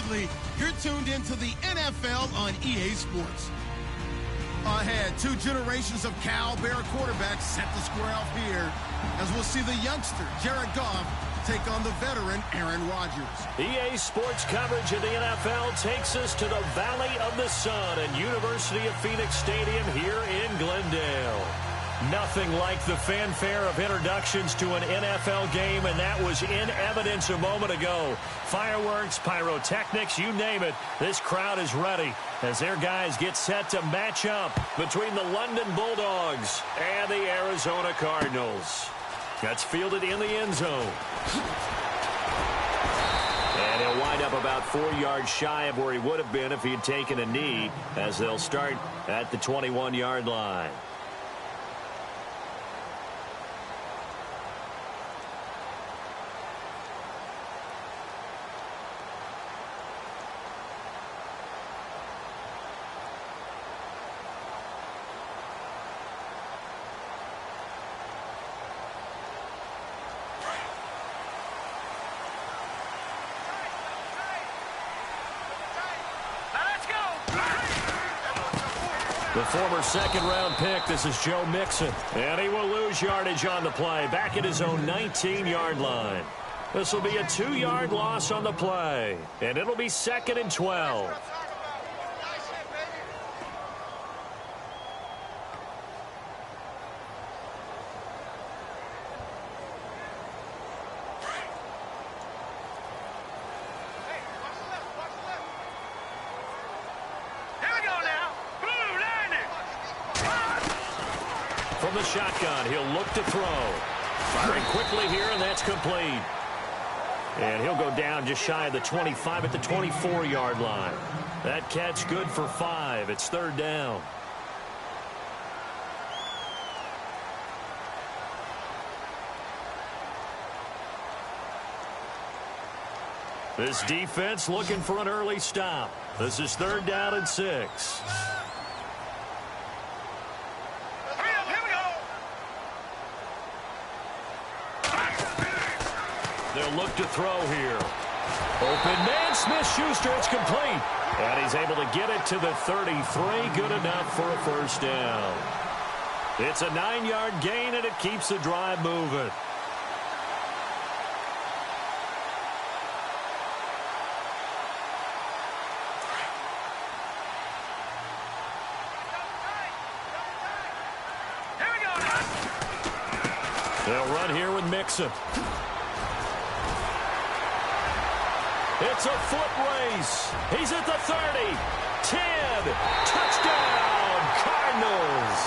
Exactly. You're tuned into the NFL on EA Sports. Ahead, two generations of Cal Bear quarterbacks set to square off here as we'll see the youngster, Jared Goff, take on the veteran, Aaron Rodgers. EA Sports coverage of the NFL takes us to the Valley of the Sun and University of Phoenix Stadium here in Glendale. Nothing like the fanfare of introductions to an NFL game, and that was in evidence a moment ago. Fireworks, pyrotechnics, you name it. This crowd is ready as their guys get set to match up between the London Bulldogs and the Arizona Cardinals. That's fielded in the end zone. And he'll wind up about 4 yards shy of where he would have been if he had taken a knee, as they'll start at the 21-yard line. The former second-round pick, this is Joe Mixon. And he will lose yardage on the play, back at his own 19-yard line. This will be a 2-yard loss on the play, and it'll be 2nd and 12. From the shotgun, he'll look to throw. Firing quickly here, and that's complete. And he'll go down just shy of the 25 at the 24-yard line. That catch good for 5. It's 3rd down. This defense looking for an early stop. This is 3rd down and 6. They'll look to throw here. Open man, Smith-Schuster, it's complete. And he's able to get it to the 33, good enough for a 1st down. It's a 9-yard gain, and it keeps the drive moving. They'll run here with Mixon. It's a foot race. He's at the 30. 10. Touchdown, Cardinals.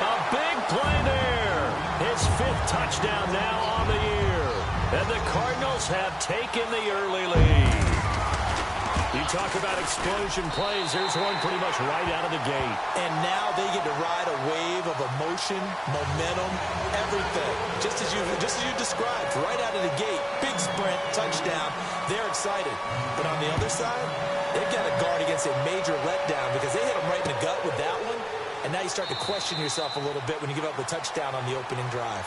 A big play there. His 5th touchdown now on the year. And the Cardinals have taken the early lead. You talk about explosion plays. Here's one pretty much right out of the gate. And now they get to ride a wave of emotion, momentum, everything. Just as you described, right out of the gate. Big sprint, touchdown. They're excited. But on the other side, they've got to guard against a major letdown because they hit them right in the gut with that one. And now you start to question yourself a little bit when you give up the touchdown on the opening drive.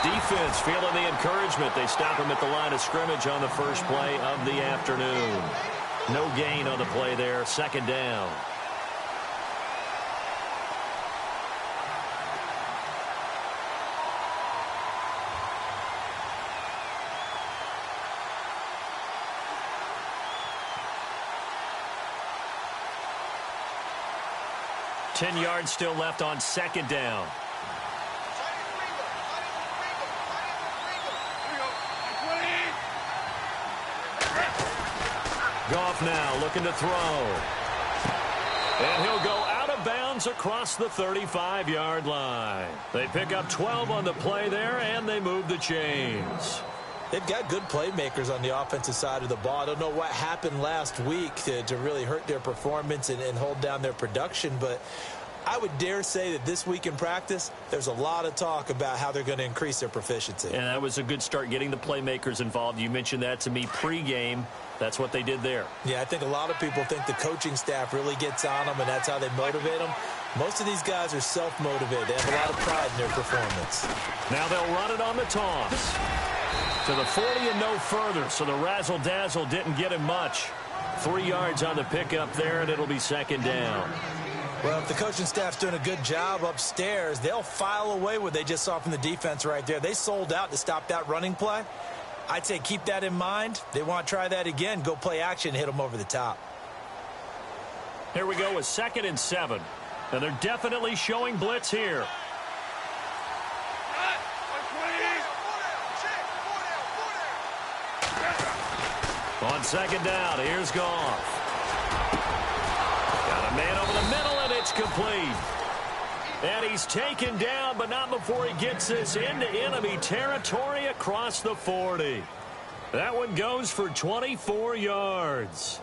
Defense feeling the encouragement. They stop him at the line of scrimmage on the first play of the afternoon. No gain on the play there. 2nd down. Ten yards still left on 2nd down. Goff now looking to throw. And he'll go out of bounds across the 35-yard line. They pick up 12 on the play there, and they move the chains. They've got good playmakers on the offensive side of the ball. I don't know what happened last week to really hurt their performance and hold down their production, but I would dare say that this week in practice, there's a lot of talk about how they're going to increase their proficiency. And that was a good start, getting the playmakers involved. You mentioned that to me pregame. That's what they did there. Yeah, I think a lot of people think the coaching staff really gets on them, and that's how they motivate them. Most of these guys are self-motivated. They have a lot of pride in their performance. Now they'll run it on the toss. To the 40 and no further, so the razzle-dazzle didn't get him much. 3 yards on the pickup there, and it'll be second down. Well, if the coaching staff's doing a good job upstairs, they'll file away what they just saw from the defense right there. They sold out to stop that running play. I'd say keep that in mind. They want to try that again. Go play action, hit them over the top. Here we go with 2nd and 7. And they're definitely showing blitz here. On 2nd down, here's Goff. Got a man over the middle, and it's complete. And he's taken down, but not before he gets this into enemy territory across the 40. That one goes for 24 yards.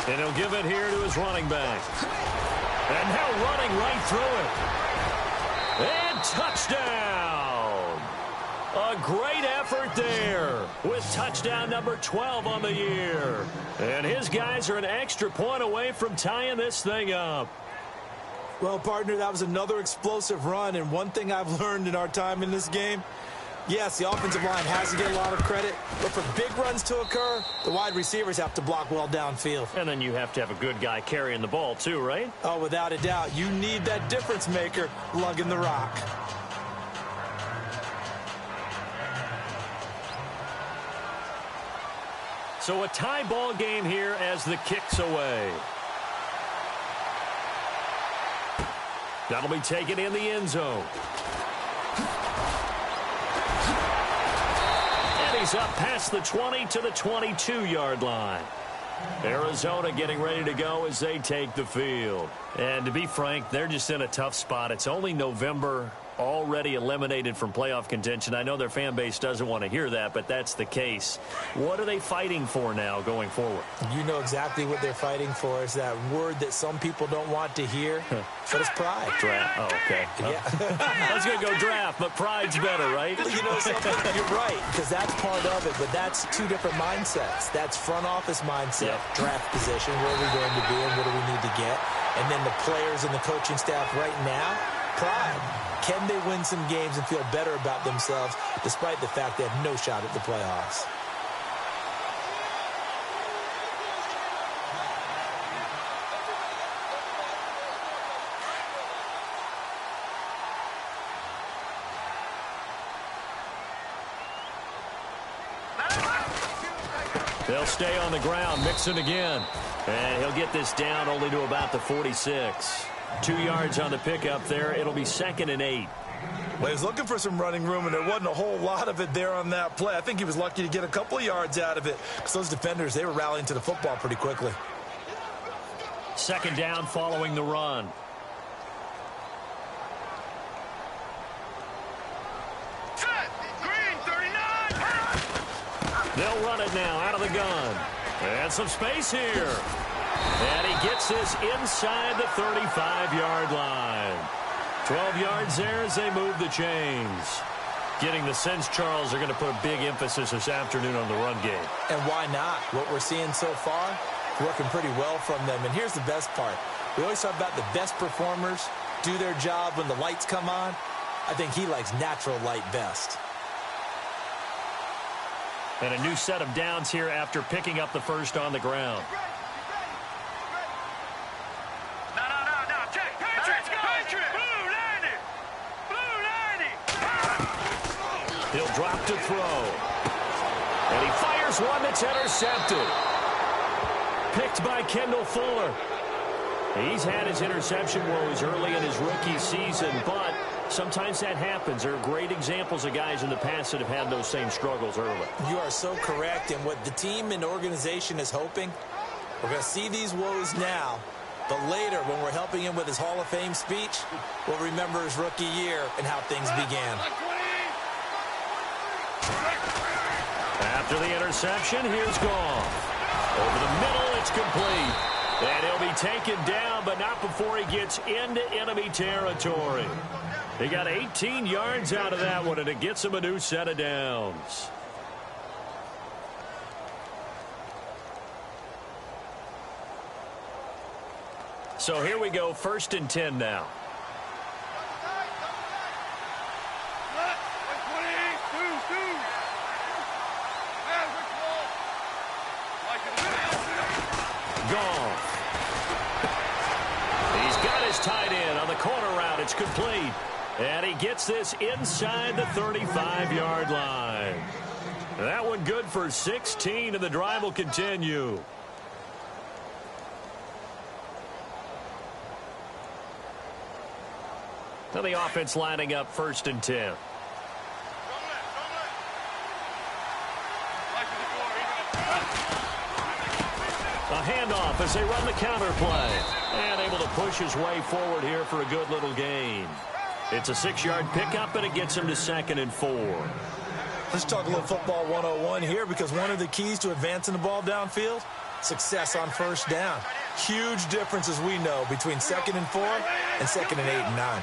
And he'll give it here to his running back. And now running right through it. And touchdown! A great effort there with touchdown number 12 on the year. And his guys are an extra point away from tying this thing up. Well, partner, that was another explosive run. And one thing I've learned in our time in this game, yes, the offensive line has to get a lot of credit, but for big runs to occur, the wide receivers have to block well downfield. And then you have to have a good guy carrying the ball too, right? Oh, without a doubt. You need that difference maker lugging the rock. So a tie ball game here as the kick's away. That'll be taken in the end zone. He's up past the 20 to the 22-yard line. Arizona getting ready to go as they take the field. And to be frank, they're just in a tough spot. It's only November, already eliminated from playoff contention. I know their fan base doesn't want to hear that, but that's the case. What are they fighting for now going forward? You know exactly what they're fighting for. Is that word that some people don't want to hear, but it's pride. Draft. Oh, okay. Yeah. I was going to go draft, but pride's better, right? You know something? You're right, because that's part of it, but that's two different mindsets. That's front office mindset, draft position, where are we going to be and what do we need to get? And then the players and the coaching staff right now, pride. Can they win some games and feel better about themselves despite the fact they have no shot at the playoffs? They'll stay on the ground, Mixon again. And he'll get this down only to about the 46. 2 yards on the pickup there. It'll be 2nd and 8. Well, he was looking for some running room, and there wasn't a whole lot of it there on that play. I think he was lucky to get a couple of yards out of it because those defenders, they were rallying to the football pretty quickly. 2nd down following the run. Green, 39. They'll run it now out of the gun. And some space here. And he gets this inside the 35-yard line. 12 yards there as they move the chains. Getting the sense, Charles, they're going to put a big emphasis this afternoon on the run game. And why not? What we're seeing so far, working pretty well from them. And here's the best part. We always talk about the best performers do their job when the lights come on. I think he likes natural light best. And a new set of downs here after picking up the first on the ground. No. Check. Patriots, Patriots. Blue 90. Blue 90. He'll drop to throw. And he fires one that's intercepted. Picked by Kendall Fuller. He's had his interception woes early in his rookie season, but Sometimes that happens. There are great examples of guys in the past that have had those same struggles early. You are so correct. And what the team and organization is hoping, we're going to see these woes now, but later when we're helping him with his Hall of Fame speech, we'll remember his rookie year and how things began. After the interception, here's Goff. Over the middle, it's complete. And he'll be taken down, but not before he gets into enemy territory. He got 18 yards out of that one, and it gets him a new set of downs. So here we go, 1st and 10 now. Goff. He's got his tight end on the corner route. It's complete. And he gets this inside the 35-yard line. That one good for 16, and the drive will continue. Now the offense lining up 1st and 10. A handoff as they run the counter play. And able to push his way forward here for a good little gain. It's a 6-yard pickup, and it gets him to 2nd and 4. Let's talk a little football 101 here, because one of the keys to advancing the ball downfield, success on 1st down. Huge difference, as we know, between 2nd and 4 and 2nd and 8 and 9.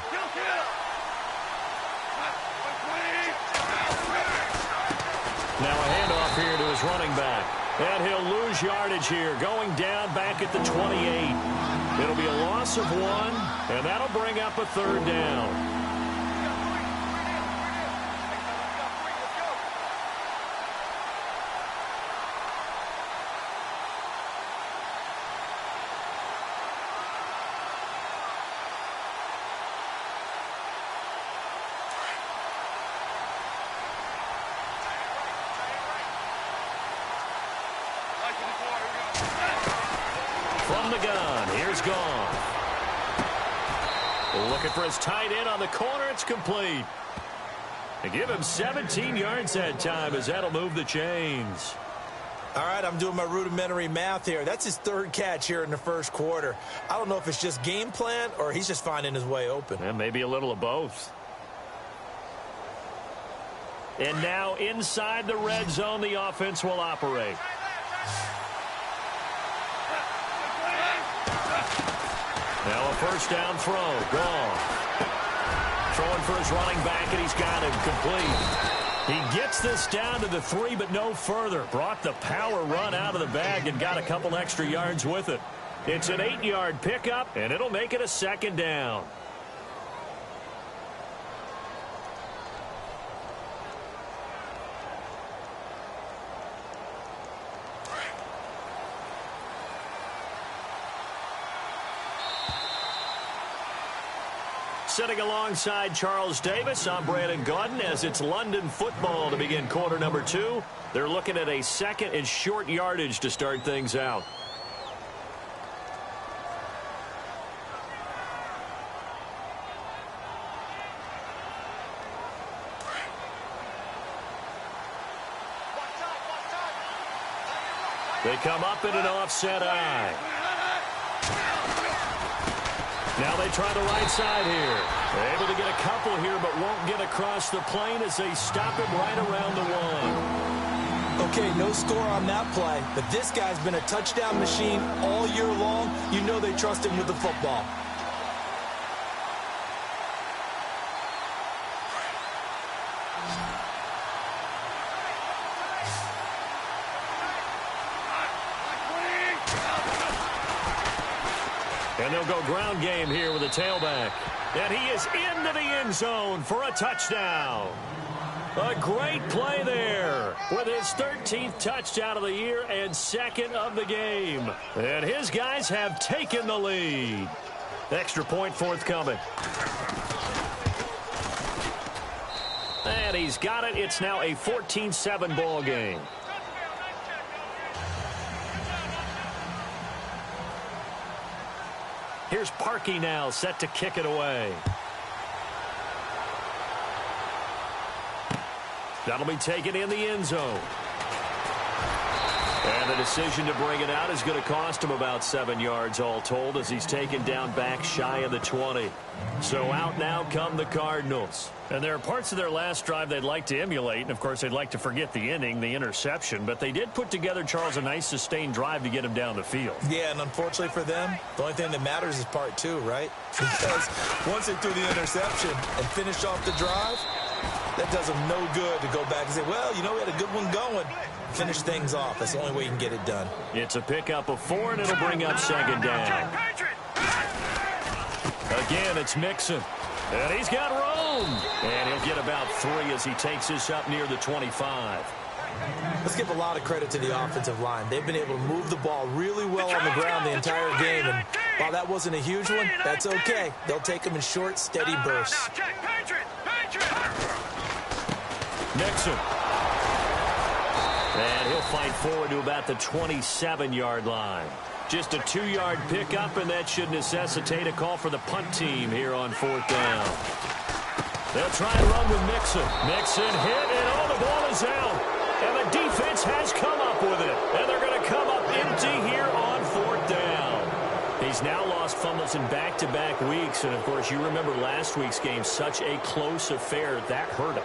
Now a handoff here to his running back. And he'll lose yardage here, going down back at the 28. It'll be a loss of 1, and that'll bring up a 3rd down. From the gun, here's Goff. Looking for his tight end on the corner. It's complete. They give him 17 yards that time, as that'll move the chains. All right, I'm doing my rudimentary math here. That's his 3rd catch here in the 1st quarter. I don't know if it's just game plan or he's just finding his way open. And maybe a little of both. And now inside the red zone, the offense will operate. Now a 1st down throw. Goff. Throwing for his running back, and he's got him complete. He gets this down to the 3, but no further. Brought the power run out of the bag and got a couple extra yards with it. It's an 8-yard pickup, and it'll make it a 2nd down. Sitting alongside Charles Davis, I'm Brandon Gaudin as it's London football to begin quarter number 2. They're looking at a 2nd and short yardage to start things out. They come up in an offset eye. Now they try the right side here. They're able to get a couple here, but won't get across the plane as they stop him right around the 1. Okay, no score on that play, but this guy's been a touchdown machine all year long. You know they trust him with the football. And they'll go ground game here with a tailback. And he is into the end zone for a touchdown. A great play there with his 13th touchdown of the year and 2nd of the game. And his guys have taken the lead. Extra point forthcoming. And he's got it. It's now a 14-7 ball game. Here's Parkey now set to kick it away. That'll be taken in the end zone. And the decision to bring it out is going to cost him about 7 yards all told as he's taken down back shy of the 20. So out now come the Cardinals. And there are parts of their last drive they'd like to emulate. And, of course, they'd like to forget the inning, the interception. But they did put together, Charles, a nice sustained drive to get him down the field. Yeah, and unfortunately for them, the only thing that matters is part 2, right? Because once they threw the interception and finished off the drive, that does them no good to go back and say, well, you know, we had a good one going. Finish things off. That's the only way you can get it done. It's a pickup of 4, and it'll bring up second down. Again, it's Mixon. And he's got Rome. And he'll get about 3 as he takes this up near the 25. Let's give a lot of credit to the offensive line. They've been able to move the ball really well on the ground the entire game. And while that wasn't a huge one, that's okay. They'll take them in short, steady bursts. Mixon. And he'll fight forward to about the 27-yard line. Just a 2-yard pickup, and that should necessitate a call for the punt team here on 4th down. They'll try and run with Mixon. Mixon hit, and the ball is out. And the defense has come up with it. And they're going to come up empty here on 4th down. He's now lost fumbles in back-to-back weeks. And, of course, you remember last week's game, such a close affair. That hurt him.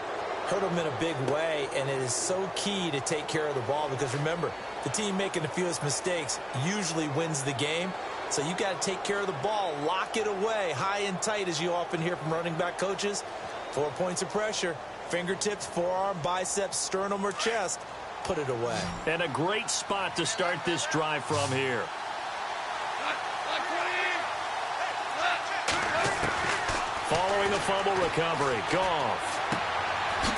Hurt him in a big way, and it is so key to take care of the ball because, remember, the team making the fewest mistakes usually wins the game. So you got to take care of the ball, lock it away, high and tight, as you often hear from running back coaches. 4 points of pressure, fingertips, forearm, biceps, sternum, or chest. Put it away. And a great spot to start this drive from here. Following the fumble recovery, Goff.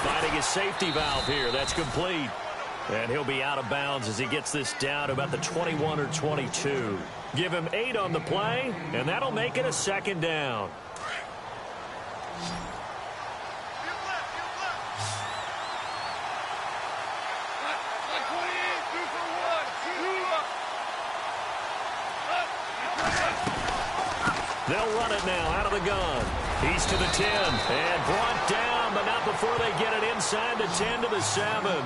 Finding his safety valve here. That's complete. And he'll be out of bounds as he gets this down to about the 21 or 22. Give him 8 on the play, and that'll make it a second down. They'll run it now out of the gun. He's to the 10 and brought down, but not before they get it inside the 10 to the 7.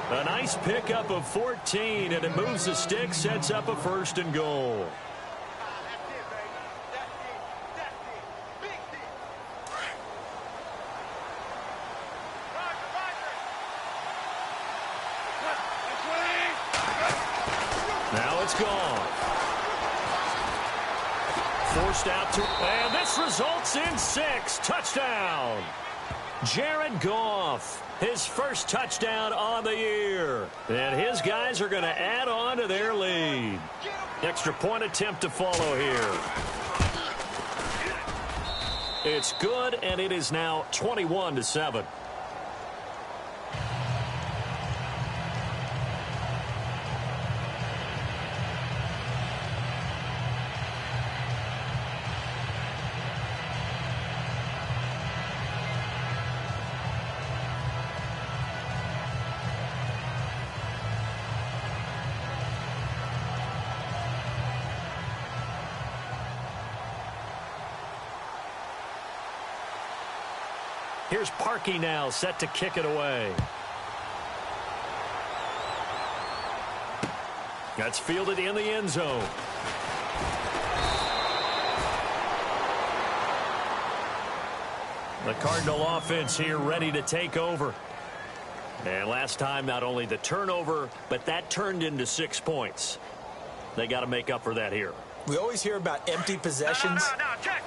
A nice pickup of 14, and it moves the stick, sets up a 1st and goal. Now it's gone. Forced out to, and this results in 6. Touchdown. Jared Goff, his first touchdown on the year. And his guys are going to add on to their lead. Extra point attempt to follow here. It's good, and it is now 21-7. Here's Parkey now, set to kick it away. That's fielded in the end zone. The Cardinal offense here ready to take over. And last time, not only the turnover, but that turned into 6 points. They got to make up for that here. We always hear about empty possessions,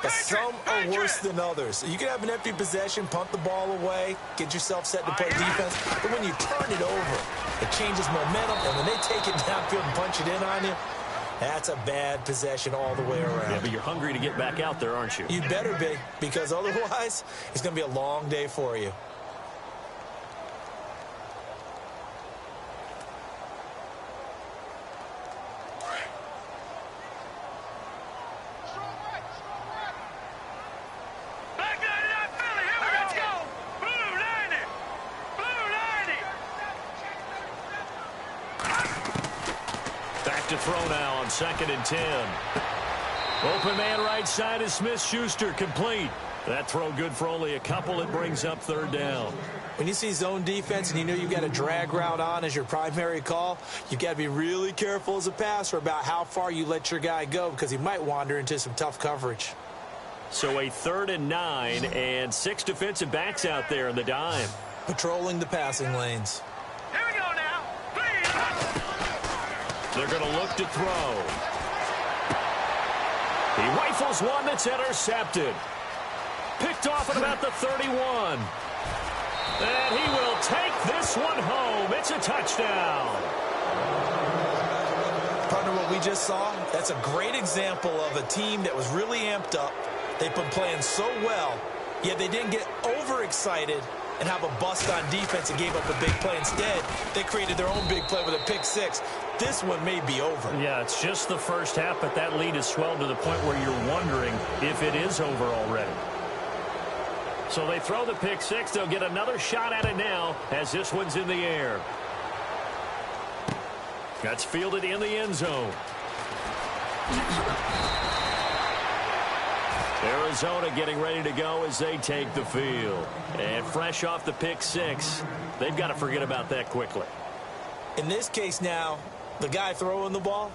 but some are worse than others. You can have an empty possession, punt the ball away, get yourself set to play defense, but when you turn it over, it changes momentum, and when they take it downfield and punch it in on you, that's a bad possession all the way around. Yeah, but you're hungry to get back out there, aren't you? You better be, because otherwise, it's going to be a long day for you. To throw now on 2nd and 10. Open man right side is Smith-Schuster, complete. That throw good for only a couple. It brings up third down. When you see zone defense and you know you've got a drag route on as your primary call, you've got to be really careful as a passer about how far you let your guy go because he might wander into some tough coverage. So a 3rd and 9 and 6 defensive backs out there in the dime. Patrolling the passing lanes. Here we go now. They're going to look to throw. He rifles one that's intercepted. Picked off at about the 31. And he will take this one home. It's a touchdown. Partner, what we just saw, that's a great example of a team that was really amped up. They've been playing so well, yet they didn't get overexcited and have a bust on defense and gave up a big play. Instead, they created their own big play with a pick six. This one may be over. Yeah, it's just the first half, but that lead has swelled to the point where you're wondering if it is over already. So they throw the pick six. They'll get another shot at it now as this one's in the air. That's fielded in the end zone. Arizona getting ready to go as they take the field. And fresh off the pick six, they've got to forget about that quickly. In this case now, the guy throwing the ball,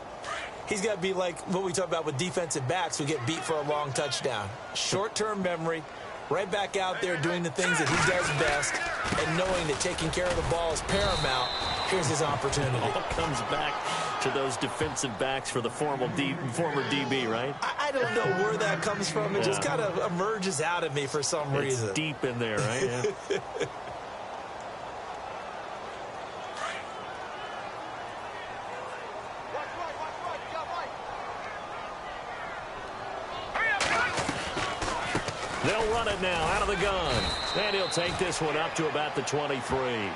he's got to be like what we talk about with defensive backs who get beat for a long touchdown. Short-term memory, right back out there doing the things that he does best, and knowing that taking care of the ball is paramount. Here's his opportunity. All comes back to those defensive backs for the former DB, right? I don't know where that comes from. It just kind of emerges out of me for some reason. It's deep in there, right? Yeah. They'll run it now out of the gun. And he'll take this one up to about the 23.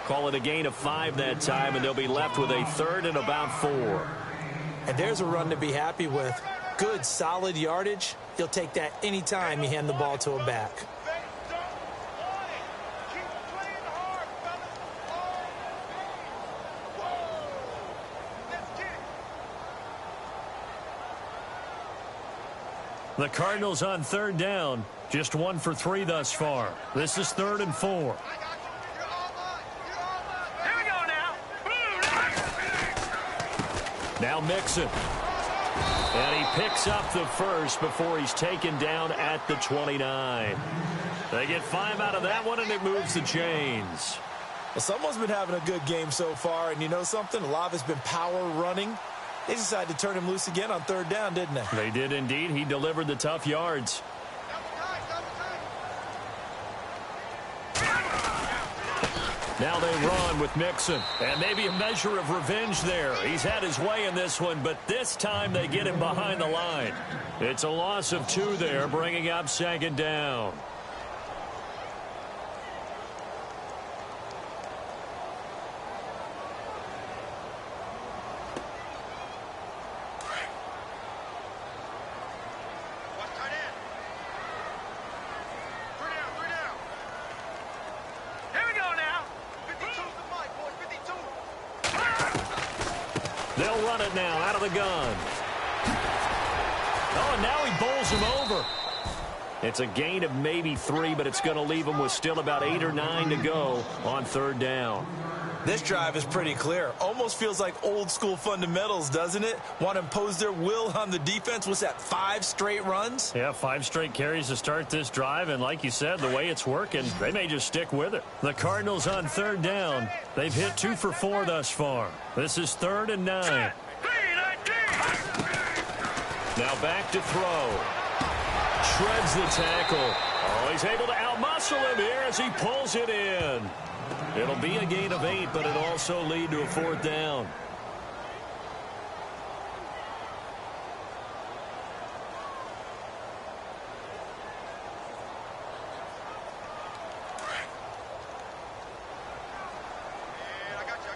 Call it a gain of 5 that time, and they'll be left with a 3rd and about 4. And there's a run to be happy with. Good, solid yardage. He'll take that any time you hand the ball to a back. The Cardinals on 3rd down. Just 1 for 3 thus far. This is 3rd and 4. Now Mixon. And he picks up the first before he's taken down at the 29. They get 5 out of that one, and it moves the chains. Well, someone's been having a good game so far, and you know something? A lot of it's been power running. They decided to turn him loose again on 3rd down, didn't they? They did indeed. He delivered the tough yards. Now they run with Mixon. And maybe a measure of revenge there. He's had his way in this one, but this time they get him behind the line. It's a loss of 2 there, bringing up 2nd down. They'll run it now out of the gun. Oh, and now he bowls him over. It's a gain of maybe 3, but it's going to leave him with still about 8 or 9 to go on 3rd down. This drive is pretty clear. Almost feels like old school fundamentals, doesn't it? Want to impose their will on the defense. What's that, 5 straight runs? Yeah, 5 straight carries to start this drive. And like you said, the way it's working, they may just stick with it. The Cardinals on 3rd down. They've hit 2 for 4 thus far. This is 3rd and 9. Now back to throw. Shreds the tackle. Oh, he's able to outmuscle him here as he pulls it in. It'll be a gain of 8, but it'll also lead to a 4th down. I got you.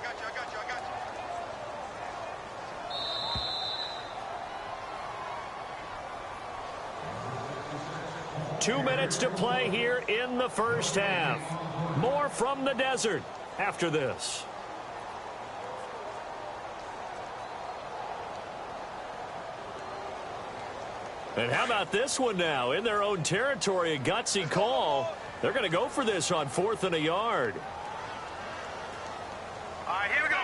2 minutes to play here in the first half. More from the desert after this. And how about this one now? In their own territory, a gutsy call. They're going to go for this on 4th and a yard. All right, here we go.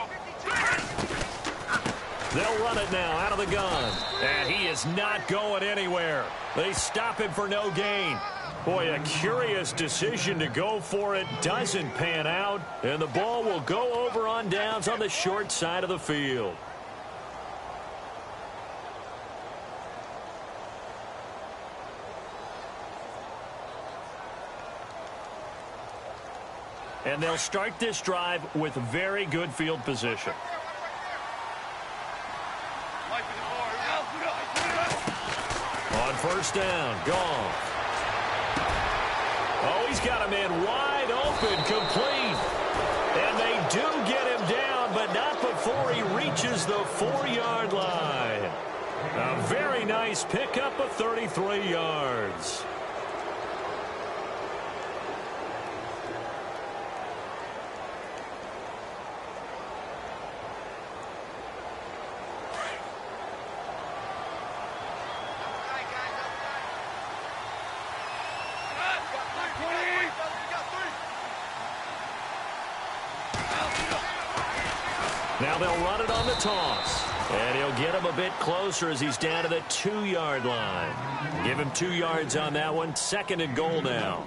They'll run it now out of the gun. And he is not going anywhere. They stop him for no gain. Boy, a curious decision to go for it. Doesn't pan out. And the ball will go over on downs on the short side of the field. And they'll start this drive with very good field position. On 1st down, Goff. Oh, he's got a man wide open, complete. And they do get him down, but not before he reaches the 4-yard line. A very nice pickup of 33 yards. Now they'll run it on the toss. And he'll get him a bit closer as he's down to the 2-yard line. Give him 2 yards on that one. 2nd and goal now.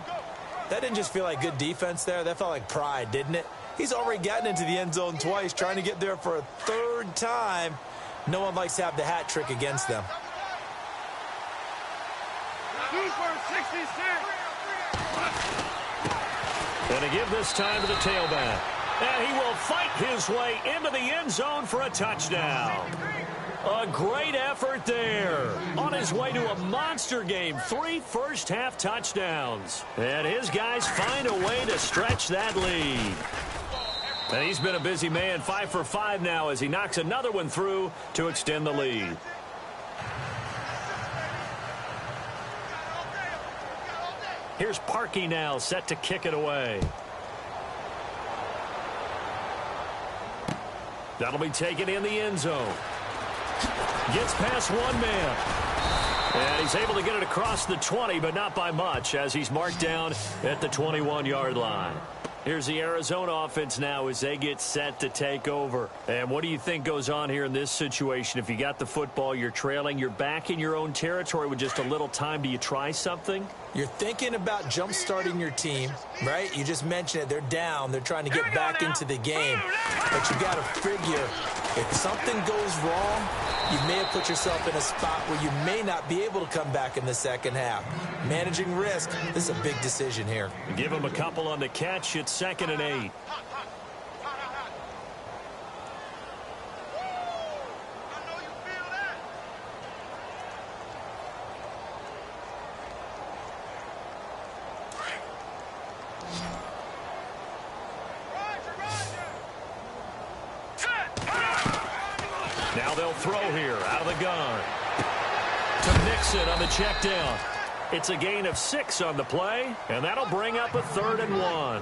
That didn't just feel like good defense there. That felt like pride, didn't it? He's already gotten into the end zone twice, trying to get there for a 3rd time. No one likes to have the hat trick against them. And to give this time to the tailback. And he will fight his way into the end zone for a touchdown. A great effort there. On his way to a monster game. 3 first-half touchdowns. And his guys find a way to stretch that lead. And he's been a busy man. 5 for 5 now as he knocks another one through to extend the lead. Here's Parkey now, set to kick it away. That'll be taken in the end zone. Gets past one man. And he's able to get it across the 20, but not by much, as he's marked down at the 21-yard line. Here's the Arizona offense now as they get set to take over. And what do you think goes on here in this situation? If you got the football, you're trailing, you're back in your own territory with just a little time. Do you try something? You're thinking about jump-starting your team, right? You just mentioned it. They're down. They're trying to get back into the game. But you got to figure, if something goes wrong, you may have put yourself in a spot where you may not be able to come back in the second half. Managing risk, this is a big decision here. Give him a couple on the catch. It's 2nd and 8. Now they'll throw here out of the gun. To Mixon on the check down. It's a gain of 6 on the play, and that'll bring up a 3rd and 1.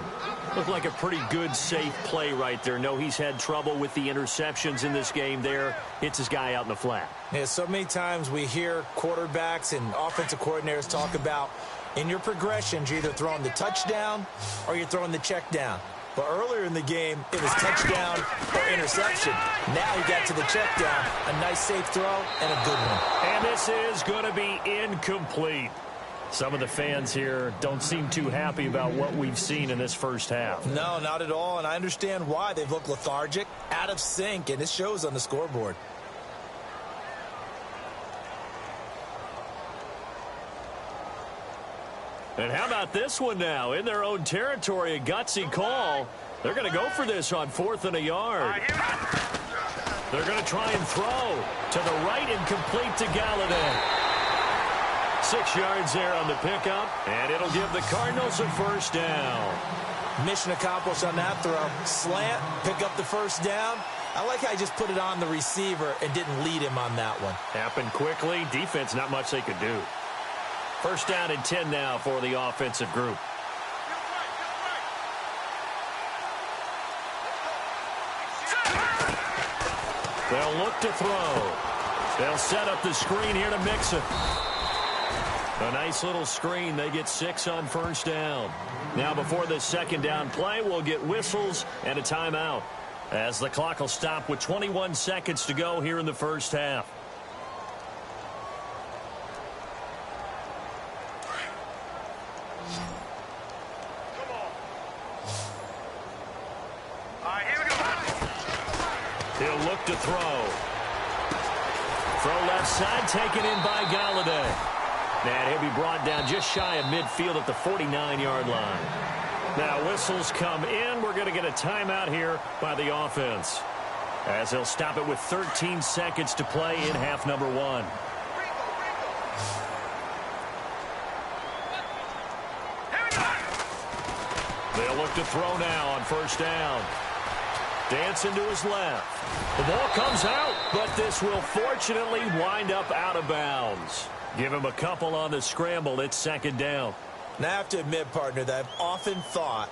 Looked like a pretty good, safe play right there. No, he's had trouble with the interceptions in this game there. Hits his guy out in the flat. Yeah, so many times we hear quarterbacks and offensive coordinators talk about in your progressions, you're either throwing the touchdown or you're throwing the check down. But earlier in the game, it was touchdown or interception. Now he got to the check down. A nice safe throw and a good one. And this is going to be incomplete. Some of the fans here don't seem too happy about what we've seen in this first half. No, not at all, and I understand why. They've looked lethargic, out of sync, and it shows on the scoreboard. And how about this one now? In their own territory, a gutsy call. They're going to go for this on 4th and a yard. They're going to try and throw to the right and complete to Galladay. 6 yards there on the pickup, and it'll give the Cardinals a first down. Mission accomplished on that throw. Slant, pick up the first down. I like how he just put it on the receiver and didn't lead him on that one. Happened quickly. Defense, not much they could do. First down and 10 now for the offensive group. They'll look to throw. They'll set up the screen here to Mixon. A nice little screen. They get 6 on first down. Now before this second down play, we'll get whistles and a timeout, as the clock will stop with 21 seconds to go here in the first half. He'll look to throw. Throw left side, taken in by Galladay. And he'll be brought down just shy of midfield at the 49-yard line. Now whistles come in. We're going to get a timeout here by the offense, as they'll stop it with 13 seconds to play in half number 1. They'll look to throw now on first down. Dancing to his left. The ball comes out, but this will fortunately wind up out of bounds. Give him a couple on the scramble. It's second down. Now, I have to admit, partner, that I've often thought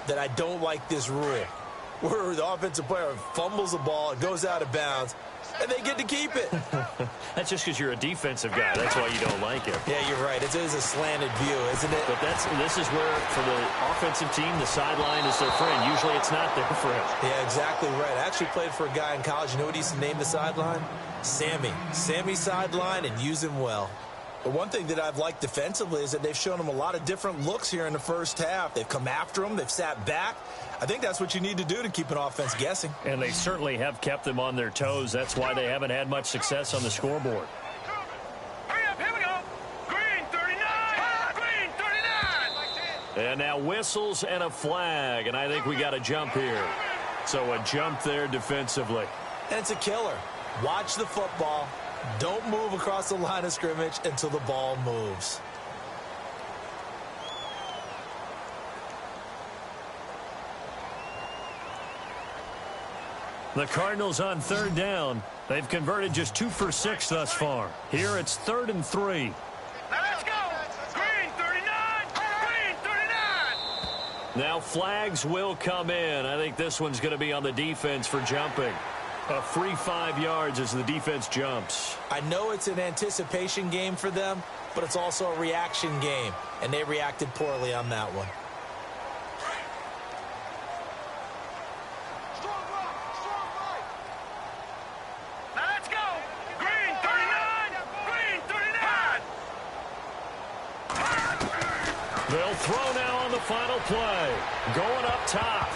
that I don't like this rule, where the offensive player fumbles the ball, it goes out of bounds, and they get to keep it. That's just because you're a defensive guy. That's why you don't like it. Yeah, you're right. It is a slanted view, isn't it? But this is where, for the offensive team, the sideline is their friend. Usually it's not their friend. Yeah, exactly right. I actually played for a guy in college. You know what he used to name the sideline? Sammy. Sammy sideline, and use him well. But one thing that I've liked defensively is that they've shown him a lot of different looks here in the first half. They've come after him. They've sat back. I think that's what you need to do to keep an offense guessing. And they certainly have kept them on their toes. That's why they haven't had much success on the scoreboard. Hurry up, here we go. Green 39. Green 39. And now whistles and a flag. And I think we got a jump here. So a jump there defensively. And it's a killer. Watch the football. Don't move across the line of scrimmage until the ball moves. The Cardinals on third down. They've converted just 2 for 6 thus far. Here it's 3rd and 3. Now let's go. Green 39. Green 39. Now flags will come in. I think this one's going to be on the defense for jumping. A free 5 yards as the defense jumps. I know it's an anticipation game for them, but it's also a reaction game, and they reacted poorly on that one. Now let's go. Green 39. Green 39. They'll throw now on the final play. Going up top.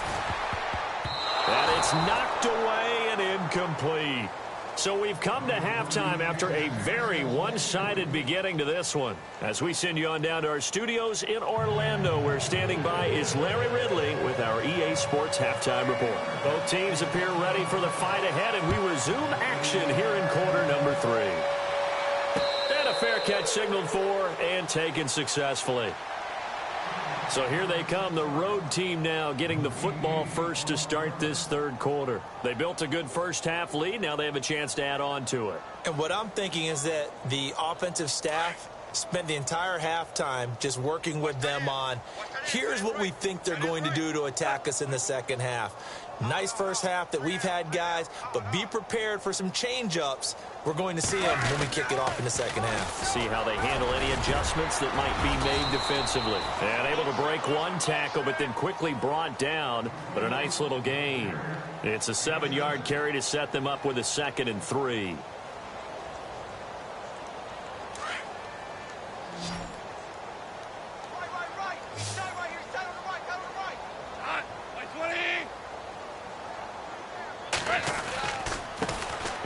And it's knocked away and incomplete. So we've come to halftime after a very one-sided beginning to this one. As we send you on down to our studios in Orlando, where standing by is Larry Ridley with our EA Sports Halftime Report. Both teams appear ready for the fight ahead, and we resume action here in quarter number 3. And a fair catch signaled for and taken successfully. So here they come, the road team now getting the football first to start this third quarter. They built a good first half lead. Now they have a chance to add on to it. And what I'm thinking is that the offensive staff spent the entire halftime just working with them on, here's what we think they're going to do to attack us in the second half. Nice first half that we've had, guys, but be prepared for some change-ups. We're going to see them when we kick it off in the second half. See how they handle any adjustments that might be made defensively. And able to break one tackle, but then quickly brought down, but a nice little gain. It's a 7-yard carry to set them up with a 2nd and 3.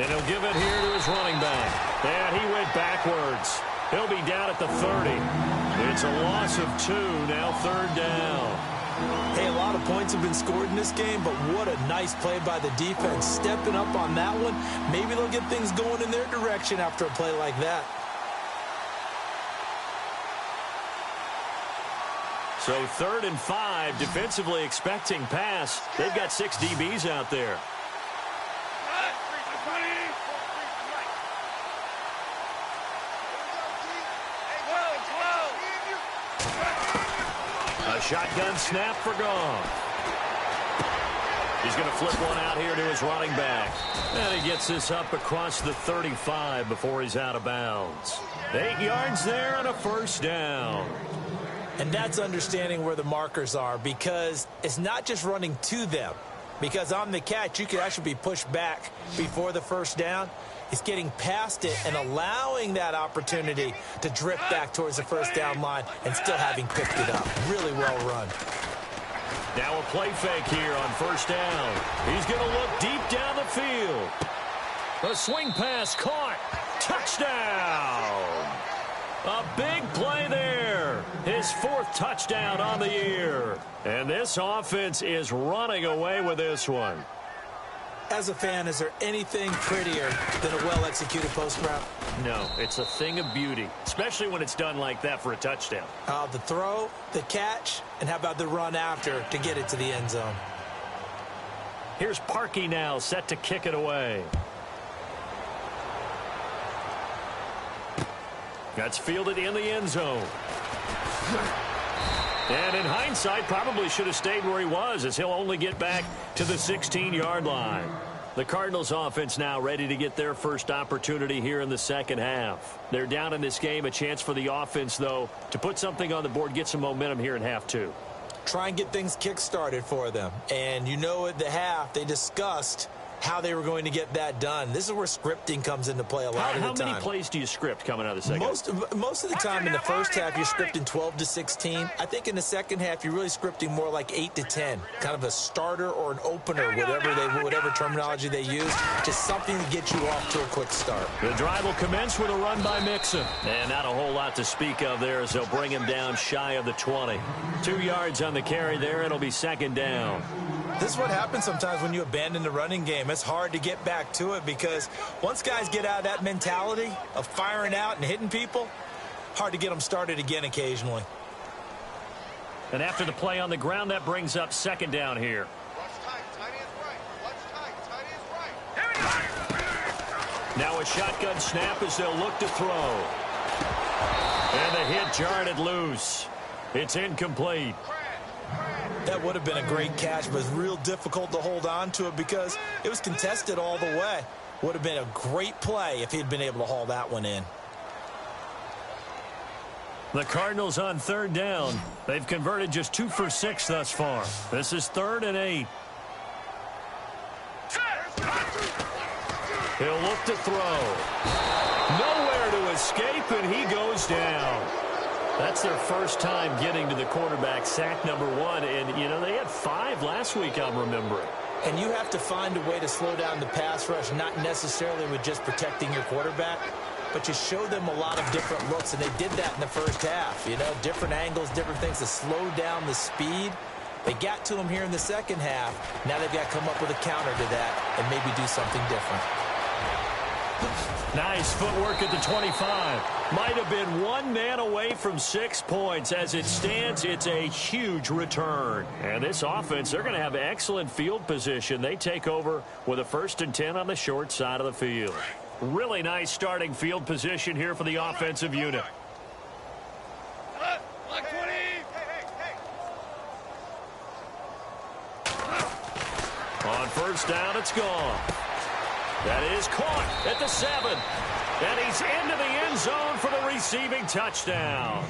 And he'll give it here to his running back. And he went backwards. He'll be down at the 30. It's a loss of 2, now 3rd down. Hey, a lot of points have been scored in this game, but what a nice play by the defense. Stepping up on that one. Maybe they'll get things going in their direction after a play like that. So 3rd and 5, defensively expecting pass. They've got 6 DBs out there. A shotgun snap for Goff. He's going to flip one out here to his running back. And he gets this up across the 35 before he's out of bounds. 8 yards there and a first down. And that's understanding where the markers are, because it's not just running to them. Because on the catch, you could actually be pushed back before the first down. It's getting past it and allowing that opportunity to drift back towards the first down line and still having picked it up. Really well run. Now a play fake here on first down. He's going to look deep down the field. A swing pass caught. Touchdown. A big play there. His 4th touchdown on the year. And this offense is running away with this one. As a fan, is there anything prettier than a well-executed post route? No, it's a thing of beauty, especially when it's done like that for a touchdown. The throw, the catch, and how about the run after to get it to the end zone? Here's Parkey now, set to kick it away. That's fielded in the end zone. And in hindsight, probably should have stayed where he was, as he'll only get back to the 16-yard line. The Cardinals offense now ready to get their first opportunity here in the second half. They're down in this game, a chance for the offense, though, to put something on the board, get some momentum here in half 2. Try and get things kick-started for them. And you know at the half, they discussed how they were going to get that done. This is where scripting comes into play a lot of the time. How many plays do you script coming out of the second? Most of the time in the first half, you're scripting 12 to 16. I think in the second half, you're really scripting more like 8 to 10. Kind of a starter or an opener, whatever terminology they use. Just something to get you off to a quick start. The drive will commence with a run by Mixon. And not a whole lot to speak of there, as they'll bring him down shy of the 20. 2 yards on the carry there. It'll be second down. This is what happens sometimes when you abandon the running game. It's hard to get back to it, because once guys get out of that mentality of firing out and hitting people, hard to get them started again occasionally. And after the play on the ground, that brings up second down here. Now a shotgun snap as they'll look to throw. And the hit jarred it loose. It's incomplete. That would have been a great catch, but it's real difficult to hold on to it because it was contested all the way. Would have been a great play if he'd been able to haul that one in. The Cardinals on third down. They've converted just 2 for 6 thus far. This is 3rd and 8. He'll look to throw. Nowhere to escape, and he goes down. That's their first time getting to the quarterback, sack number 1. And, you know, they had 5 last week, I'm remembering. And you have to find a way to slow down the pass rush, not necessarily with just protecting your quarterback, but you show them a lot of different looks, and they did that in the first half. You know, different angles, different things to slow down the speed. They got to him here in the second half. Now they've got to come up with a counter to that and maybe do something different. Nice footwork at the 25. Might have been 1 man away from 6 points. As it stands, it's a huge return. And this offense, they're going to have excellent field position. They take over with a 1st and 10 on the short side of the field. Really nice starting field position here for the offensive unit. On first down, it's gone. That is caught at the 7. And he's into the end zone for the receiving touchdown.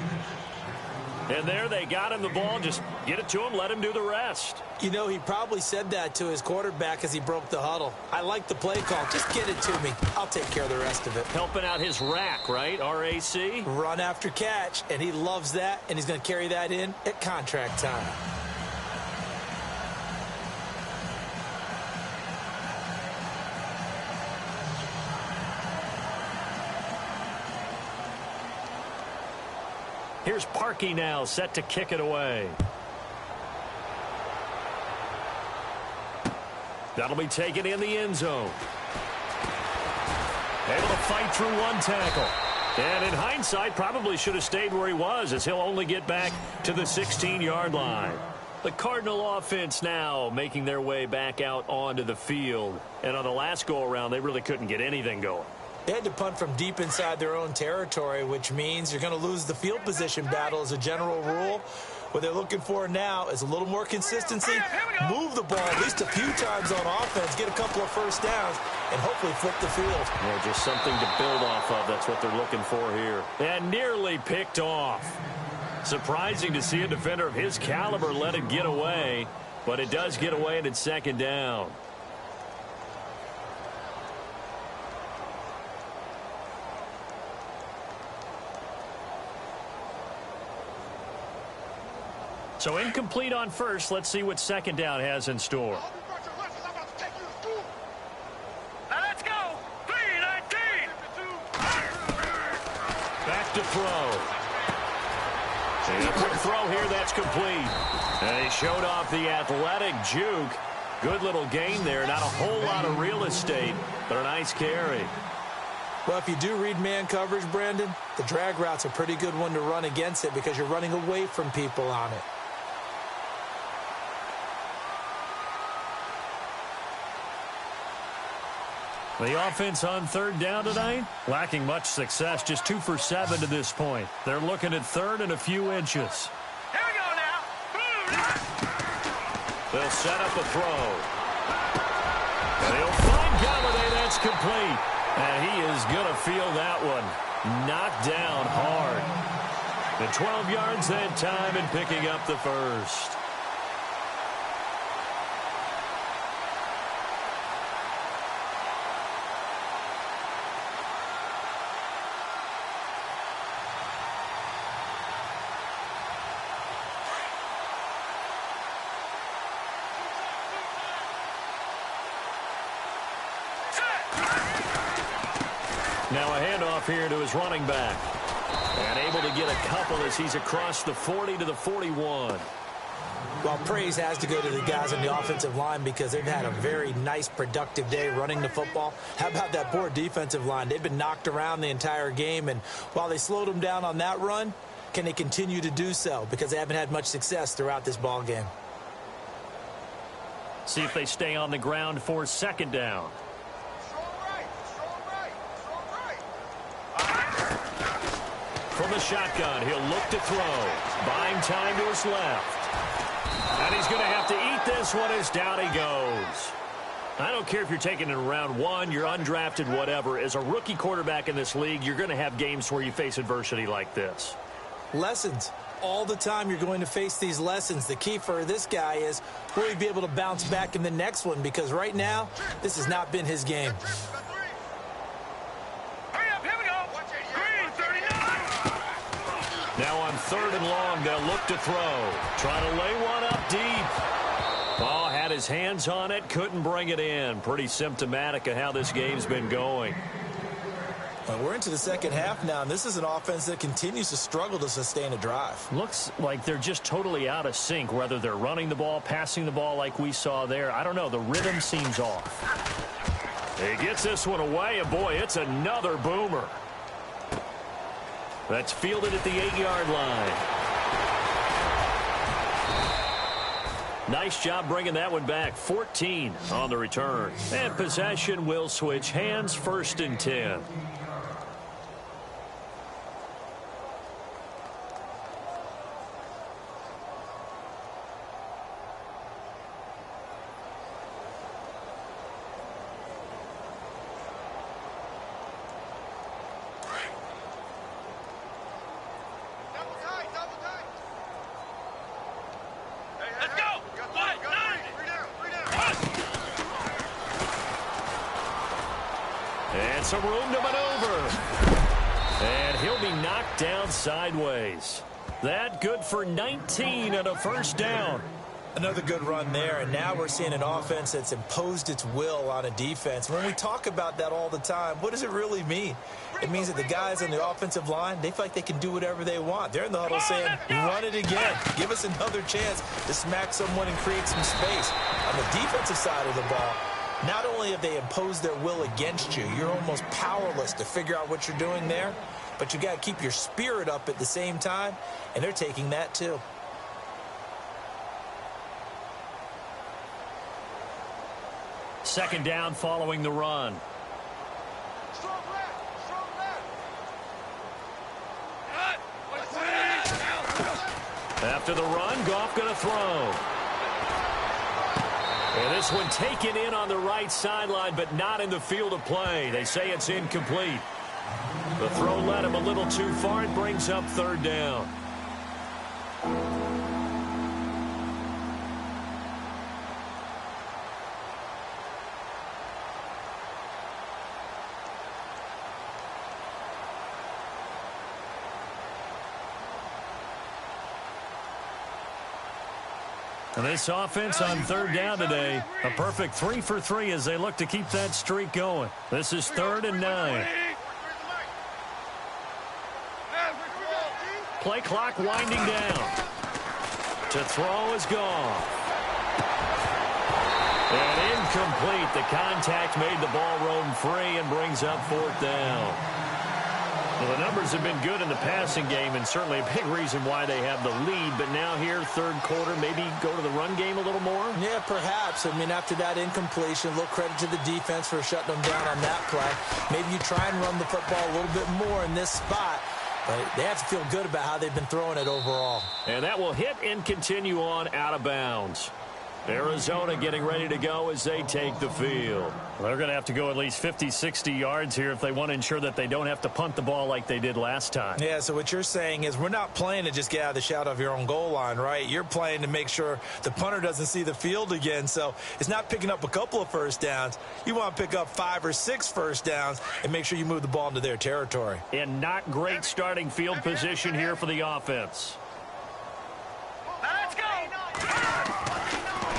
And there they got him the ball. Just get it to him, let him do the rest. You know, he probably said that to his quarterback as he broke the huddle. I like the play call. Just get it to me. I'll take care of the rest of it. Helping out his rack, right? R-A-C? Run after catch, and he loves that, and he's going to carry that in at contract time. Here's Parkey now, set to kick it away. That'll be taken in the end zone. Able to fight through 1 tackle. And in hindsight, probably should have stayed where he was, as he'll only get back to the 16-yard line. The Cardinal offense now making their way back out onto the field. And on the last go-around, they really couldn't get anything going. They had to punt from deep inside their own territory, which means you're going to lose the field position battle as a general rule. What they're looking for now is a little more consistency, move the ball at least a few times on offense, get a couple of first downs, and hopefully flip the field. Yeah, just something to build off of. That's what they're looking for here. And nearly picked off. Surprising to see a defender of his caliber let it get away, but it does get away and it's second down. So incomplete on first. Let's see what second down has in store. Now let's go. 3-19. Back to throw. And a quick throw here, that's complete. And he showed off the athletic juke. Good little gain there. Not a whole lot of real estate, but a nice carry. Well, if you do read man coverage, Brandon, the drag route's a pretty good one to run against it because you're running away from people on it. The offense on third down tonight, lacking much success, just 2 for 7 to this point. They're looking at third and a few inches. Here we go now. They'll set up a throw. And he'll find Galladay. That's complete. And he is going to feel that one. Knocked down hard. The 12 yards that time and picking up the first. Now a handoff here to his running back. And able to get a couple as he's across the 40 to the 41. Well, praise has to go to the guys on the offensive line because they've had a very nice, productive day running the football. How about that poor defensive line? They've been knocked around the entire game, and while they slowed them down on that run, can they continue to do so? Because they haven't had much success throughout this ball game. See if they stay on the ground for second down. From the shotgun, he'll look to throw. Buying time to his left. And he's going to have to eat this one as down he goes. I don't care if you're taking it in round 1, you're undrafted, whatever. As a rookie quarterback in this league, you're going to have games where you face adversity like this. Lessons. All the time you're going to face these lessons. The key for this guy is, will he be able to bounce back in the next one? Because right now, this has not been his game. Now on third and long, they'll look to throw. Trying to lay one up deep. Oh, had his hands on it, couldn't bring it in. Pretty symptomatic of how this game's been going. Well, we're into the second half now, and this is an offense that continues to struggle to sustain a drive. Looks like they're just totally out of sync, whether they're running the ball, passing the ball like we saw there. I don't know. The rhythm seems off. He gets this one away, and boy, it's another boomer. That's fielded at the 8-yard line. Nice job bringing that one back. 14 on the return. And possession will switch hands, 1st and 10. And some room to maneuver. And he'll be knocked down sideways. That good for 19 and a first down. Another good run there, and now we're seeing an offense that's imposed its will on a defense. When we talk about that all the time, what does it really mean? It means that the guys on the offensive line, they feel like they can do whatever they want. They're in the huddle saying, run it again. Give us another chance to smack someone and create some space. On the defensive side of the ball, not only have they imposed their will against you, you're almost powerless to figure out what you're doing there, but you got to keep your spirit up at the same time, and they're taking that too. Second down following the run. After the run, Goff going to throw. And this one taken in on the right sideline, but not in the field of play. They say it's incomplete. The throw led him a little too far. It brings up third down. And this offense on third down today, a perfect 3 for 3 as they look to keep that streak going. This is 3rd and 9. Play clock winding down. To throw is gone. And incomplete. The contact made the ball roam free and brings up 4th down. Well, the numbers have been good in the passing game and certainly a big reason why they have the lead. But now here, third quarter, maybe go to the run game a little more? Yeah, perhaps. I mean, after that incompletion, a little credit to the defense for shutting them down on that play. Maybe you try and run the football a little bit more in this spot. But they have to feel good about how they've been throwing it overall. And that will hit and continue on out of bounds. Arizona getting ready to go as they take the field. They're going to have to go at least 50, 60 yards here if they want to ensure that they don't have to punt the ball like they did last time. Yeah, so what you're saying is we're not playing to just get out of the shadow of your own goal line, right? You're playing to make sure the punter doesn't see the field again. So it's not picking up a couple of first downs. You want to pick up 5 or 6 first downs and make sure you move the ball into their territory. And not great starting field position here for the offense. Let's go.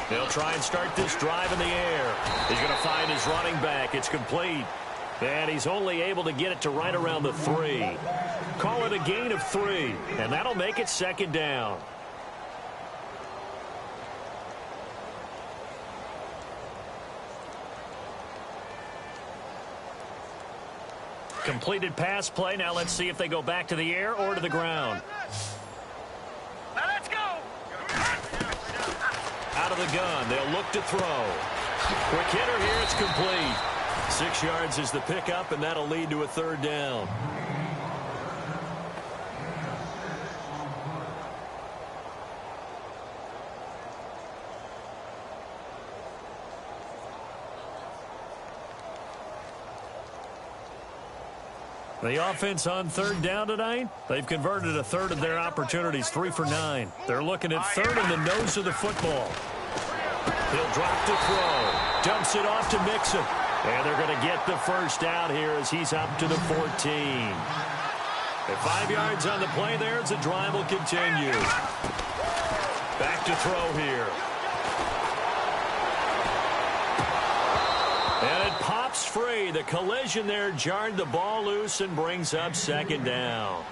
They'll try and start this drive in the air. He's going to find his running back. It's complete. And he's only able to get it to right around the 3. Call it a gain of 3. And that'll make it 2nd down. Completed pass play. Now let's see if they go back to the air or to the ground. Let's go. Out of the gun, they'll look to throw. Quick hitter here, it's complete. 6 yards is the pickup, and that'll lead to a 3rd down. The offense on 3rd down tonight, they've converted a 1/3 of their opportunities, 3 for 9. They're looking at 3rd in the nose of the football. He'll drop to throw. Dumps it off to Mixon. And they're going to get the first down here as he's up to the 14. At 5 yards on the play there as the drive will continue. Back to throw here. And it pops free. The collision there jarred the ball loose and brings up 2nd down.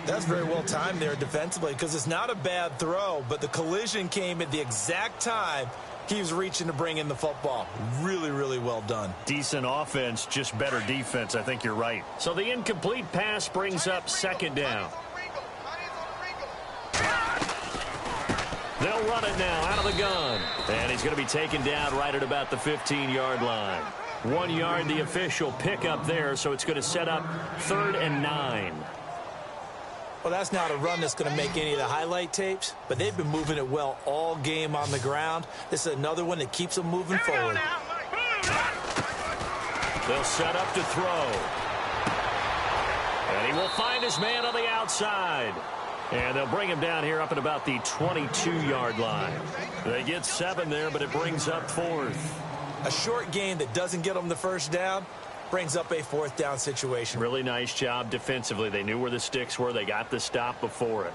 That's very well timed there defensively because it's not a bad throw, but the collision came at the exact time he was reaching to bring in the football. Really, really well done. Decent offense, just better defense. I think you're right. So the incomplete pass brings up 2nd down. They'll run it now out of the gun. And he's going to be taken down right at about the 15-yard line. 1 yard, the official pickup there, so it's going to set up 3rd and 9. Well, that's not a run that's going to make any of the highlight tapes, but they've been moving it well all game on the ground. This is another one that keeps them moving forward. They'll set up to throw. And he will find his man on the outside. And they'll bring him down here up at about the 22-yard line. They get 7 there, but it brings up 4th. A short gain that doesn't get them the first down brings up a 4th down situation. Really nice job defensively. They knew where the sticks were. They got the stop before it.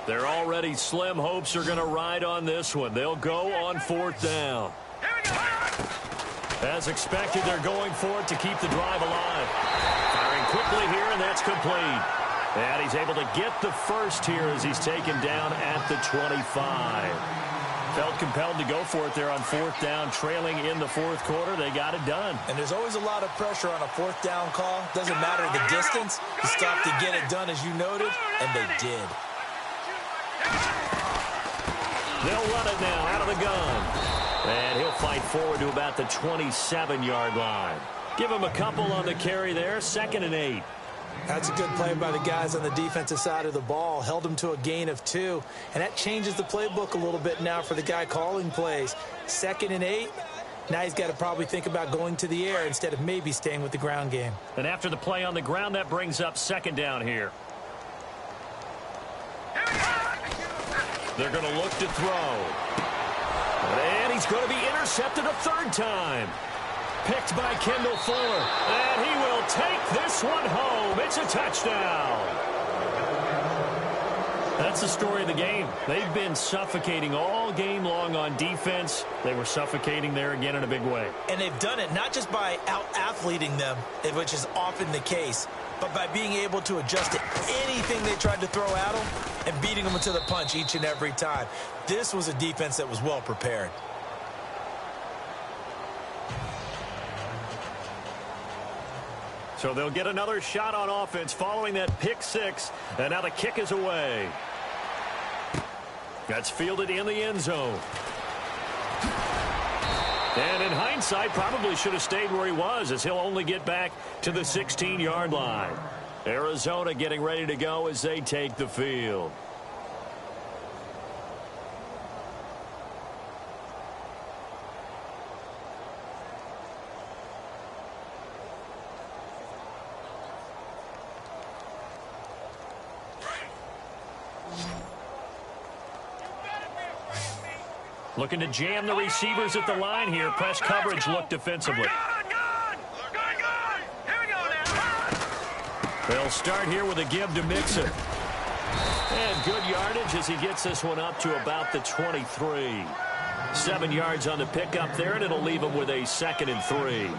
They're already slim hopes are going to ride on this one. They'll go on 4th down. As expected, they're going for it to keep the drive alive. Firing quickly here, and that's complete. And he's able to get the first here as he's taken down at the 25. Felt compelled to go for it there on 4th down, trailing in the 4th quarter. They got it done. And there's always a lot of pressure on a 4th down call. Doesn't matter the distance. You stop to get it done, as you noted, and they did. They'll run it now out of the gun. And he'll fight forward to about the 27-yard line. Give him a couple on the carry there, 2nd and 8. That's a good play by the guys on the defensive side of the ball. Held them to a gain of 2. And that changes the playbook a little bit now for the guy calling plays. 2nd and 8. Now he's got to probably think about going to the air instead of maybe staying with the ground game. And after the play on the ground, that brings up 2nd down here. They're going to look to throw. And he's going to be intercepted a 3rd time. Picked by Kendall Fuller. And he will take this one home. It's a touchdown. That's the story of the game. They've been suffocating all game long on defense. They were suffocating there again in a big way. And they've done it not just by out-athleting them, which is often the case, but by being able to adjust to anything they tried to throw at them and beating them to the punch each and every time. This was a defense that was well prepared. So they'll get another shot on offense following that pick 6. And now the kick is away. That's fielded in the end zone. And in hindsight, probably should have stayed where he was, as he'll only get back to the 16-yard line. Arizona getting ready to go as they take the field. Looking to jam the receivers at the line here. Press coverage look defensively. They'll start here with a give to Mixon. And good yardage as he gets this one up to about the 23. 7 yards on the pickup there, and it'll leave him with a 2nd and 3.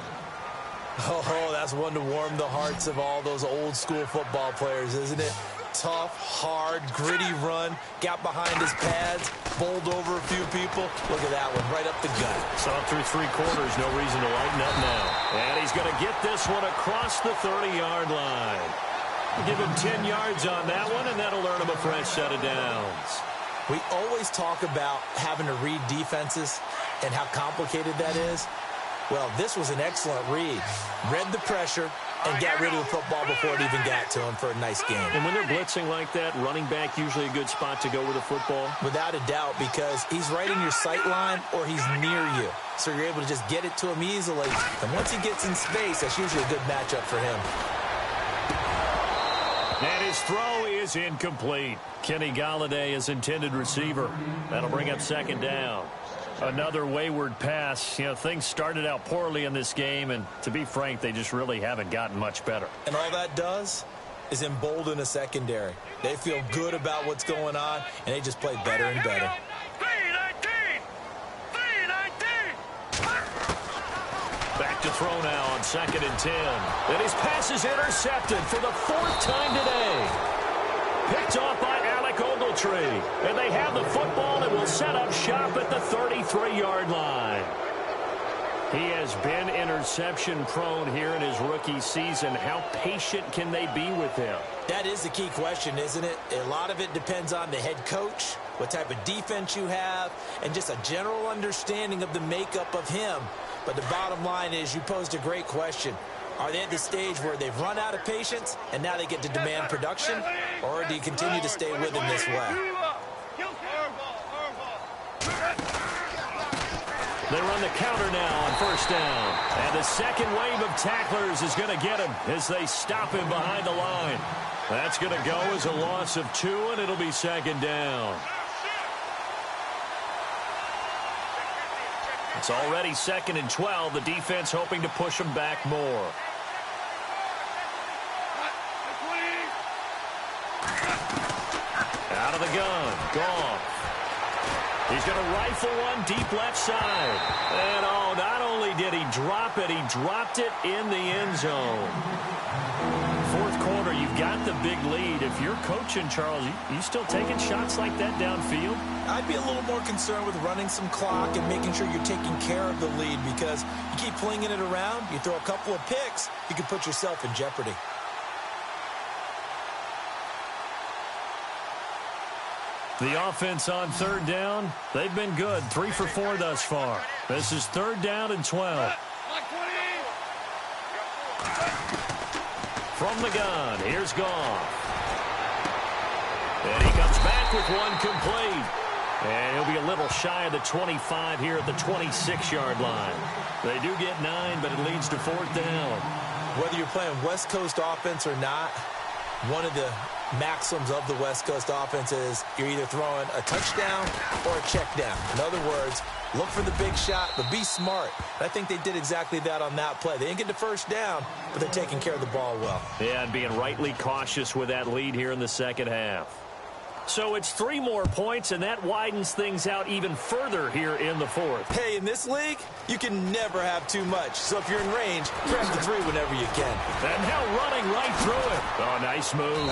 Oh, that's one to warm the hearts of all those old school football players, isn't it? Tough, hard, gritty run. Got behind his pads, bowled over a few people. Look at that one, right up the gut. Saw through 3 quarters, no reason to lighten up now. And he's going to get this one across the 30-yard line. Give him 10 yards on that one, and that'll earn him a fresh set of downs. We always talk about having to read defenses and how complicated that is. Well, this was an excellent read. Read the pressure and got rid of the football before it even got to him for a nice game. And when they're blitzing like that, running back usually a good spot to go with the football? Without a doubt, because he's right in your sight line or he's near you. So you're able to just get it to him easily. And once he gets in space, that's usually a good matchup for him. And his throw is incomplete. Kenny Golladay is intended receiver. That'll bring up 2nd down. Another wayward pass. You know, things started out poorly in this game, and to be frank, they just really haven't gotten much better. And all that does is embolden a secondary. They feel good about what's going on, and they just play better and better. Back to throw now on 2nd and 10. And his pass is intercepted for the 4th time today. Picked off by Alec Ogletree. And they have the football and will set up shop at the 33-yard line. He has been interception prone here in his rookie season. How patient can they be with him? That is the key question, isn't it? A lot of it depends on the head coach, what type of defense you have, and just a general understanding of the makeup of him. But the bottom line is you posed a great question. Are they at the stage where they've run out of patience and now they get to demand production? Or do you continue to stay with him this way? They run the counter now on 1st down. And the second wave of tacklers is going to get him as they stop him behind the line. That's going to go as a loss of 2, and it'll be 2nd down. It's already 2nd and 12. The defense hoping to push them back more. Out of the gun. Gone. He's going to rifle one deep left side. And, oh, not only did he drop it, he dropped it in the end zone. 4th quarter, you've got the big lead. If you're coaching, Charles, you still taking shots like that downfield? I'd be a little more concerned with running some clock and making sure you're taking care of the lead, because you keep flinging it around, you throw a couple of picks, you can put yourself in jeopardy. The offense on third down, they've been good. 3 for 4 thus far. This is 3rd down and 12. From the gun, here's Goff. And he comes back with one complete. And he'll be a little shy of the 25 here at the 26-yard line. They do get 9, but it leads to 4th down. Whether you're playing West Coast offense or not, one of the maxims of the West Coast offense is you're either throwing a touchdown or a check down. In other words, look for the big shot, but be smart. And I think they did exactly that on that play. They didn't get the first down, but they're taking care of the ball well. Yeah, and being rightly cautious with that lead here in the second half. So it's 3 more points, and that widens things out even further here in the 4th. Hey, in this league, you can never have too much. So if you're in range, grab the 3 whenever you can. And now running right through it. Oh, nice move.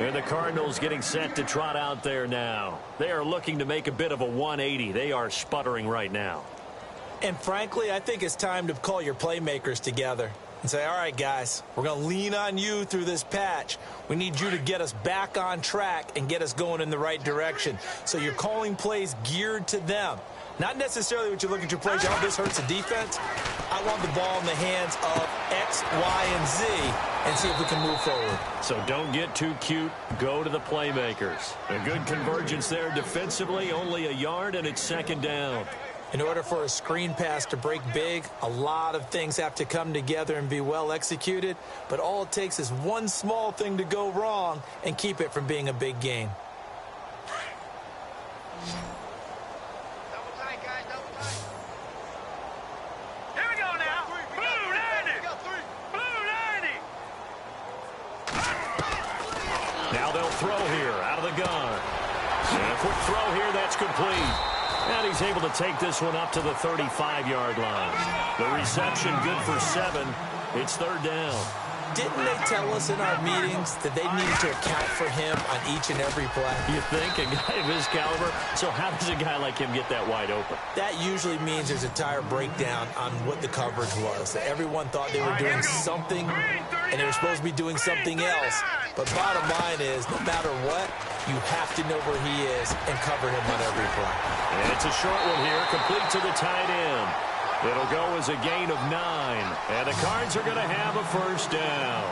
And the Cardinals getting set to trot out there now. They are looking to make a bit of a 180. They are sputtering right now. And frankly, I think it's time to call your playmakers together and say, all right, guys, we're going to lean on you through this patch. We need you to get us back on track and get us going in the right direction. So you're calling plays geared to them. Not necessarily what you look at your plays, oh, this hurts the defense. I want the ball in the hands of X, Y, and Z and see if we can move forward. So don't get too cute. Go to the playmakers. A good convergence there defensively, only a yard, and it's 2nd down. In order for a screen pass to break big, a lot of things have to come together and be well executed. But all it takes is one small thing to go wrong and keep it from being a big gain. Double tight, guys, double tight. Here we go now. Blue 90. Blue 90. Now they'll throw here out of the gun. And a quick throw here, that's complete. And he's able to take this one up to the 35-yard line. The reception good for 7. It's 3rd down. Didn't they tell us in our meetings that they needed to account for him on each and every play? You think? A guy of his caliber? So how does a guy like him get that wide open? That usually means there's a tire breakdown on what the coverage was. That everyone thought they were doing something, and they were supposed to be doing something else. But bottom line is, no matter what, you have to know where he is and cover him on every play. And it's a short one here, complete to the tight end. It'll go as a gain of 9. And the Cards are going to have a 1st down.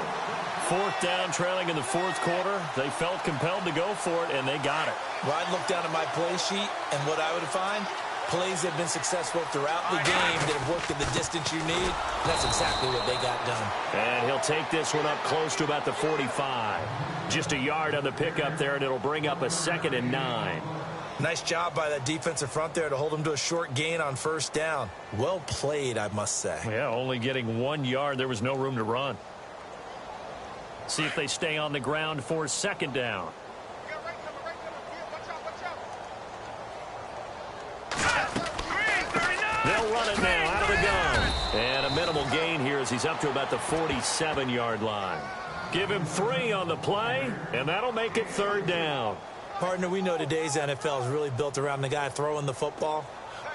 4th down, trailing in the 4th quarter. They felt compelled to go for it, and they got it. Well, I'd look down at my play sheet, and what I would find, plays that have been successful throughout the game that have worked in the distance you need. That's exactly what they got done. And he'll take this one up close to about the 45. Just a yard on the pickup there, and it'll bring up a 2nd and 9. Nice job by that defensive front there to hold him to a short gain on 1st down. Well played, I must say. Yeah, only getting 1 yard. There was no room to run. See if they stay on the ground for 2nd down. They'll run it now out of the gun. And a minimal gain here as he's up to about the 47-yard line. Give him 3 on the play, and that'll make it 3rd down. Partner, we know today's NFL is really built around the guy throwing the football.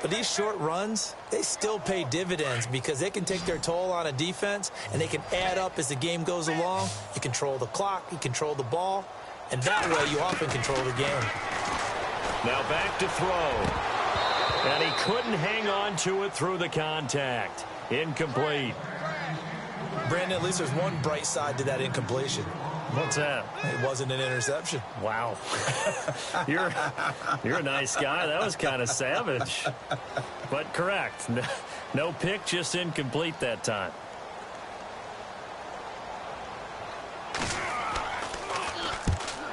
But these short runs, they still pay dividends because they can take their toll on a defense, and they can add up as the game goes along. You control the clock, you control the ball, and that way you often control the game. Now back to throw. And he couldn't hang on to it through the contact. Incomplete. Brandon, at least there's one bright side to that incompletion. What's that? It wasn't an interception. Wow. You're a nice guy. That was kind of savage. But correct. No pick, just incomplete that time.